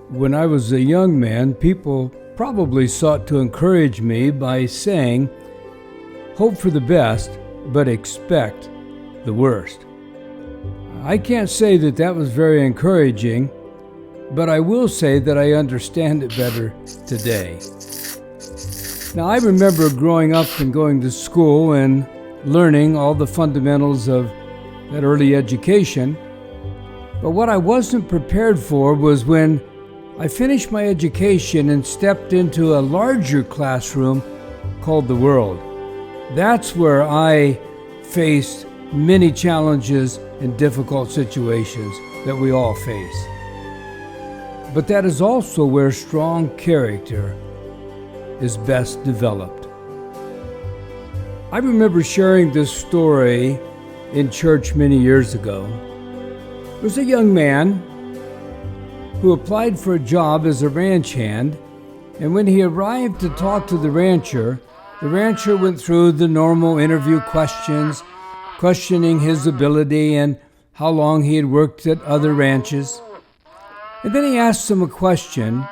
When I was a young man, people probably sought to encourage me by saying, "Hope for the best, but expect the worst." I can't say that that was very encouraging, but I will say that I understand it better today. Now, I remember growing up and going to school and learning all the fundamentals of that early education, but what I wasn't prepared for was when I finished my education and stepped into a larger classroom called the world. That's where I faced many challenges and difficult situations that we all face. But that is also where strong character is best developed. I remember sharing this story in church many years ago. There was a young man who applied for a job as a ranch hand, and when he arrived to talk to the rancher went through the normal interview questions, questioning his ability and how long he had worked at other ranches. And then he asked him a question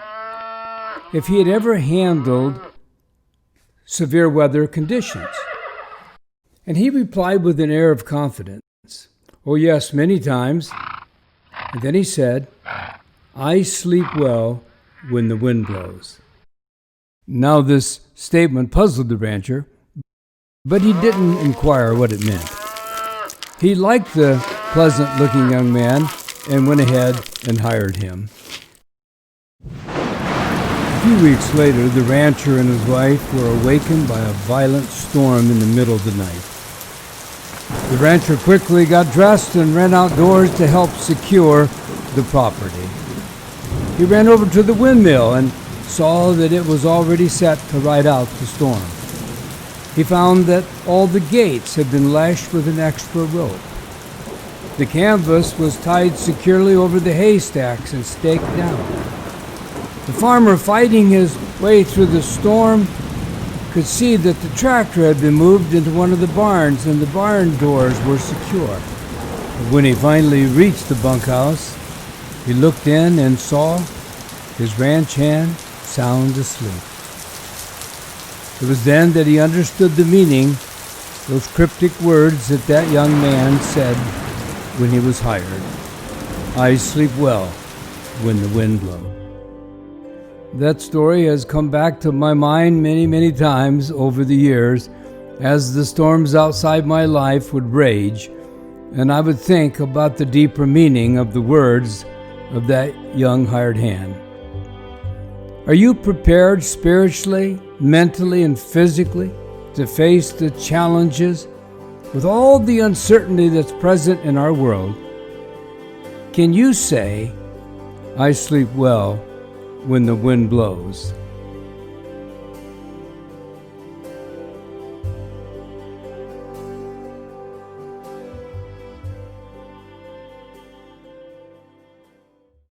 if he had ever handled severe weather conditions. And he replied with an air of confidence, "Oh yes, many times." And then he said, "I sleep well when the wind blows." Now this statement puzzled the rancher, but he didn't inquire what it meant. He liked the pleasant-looking young man and went ahead and hired him. A few weeks later, the rancher and his wife were awakened by a violent storm in the middle of the night. The rancher quickly got dressed and ran outdoors to help secure the property. He ran over to the windmill and saw that it was already set to ride out the storm. He found that all the gates had been lashed with an extra rope. The canvas was tied securely over the haystacks and staked down. The farmer, fighting his way through the storm, could see that the tractor had been moved into one of the barns and the barn doors were secure. When he finally reached the bunkhouse, he looked in and saw his ranch hand sound asleep. It was then that he understood the meaning, those cryptic words that young man said when he was hired. "I sleep well when the wind blows." That story has come back to my mind many, many times over the years as the storms outside my life would rage, and I would think about the deeper meaning of the words of that young hired hand. Are you prepared spiritually, mentally, and physically to face the challenges with all the uncertainty that's present in our world? Can you say, "I sleep well when the wind blows"?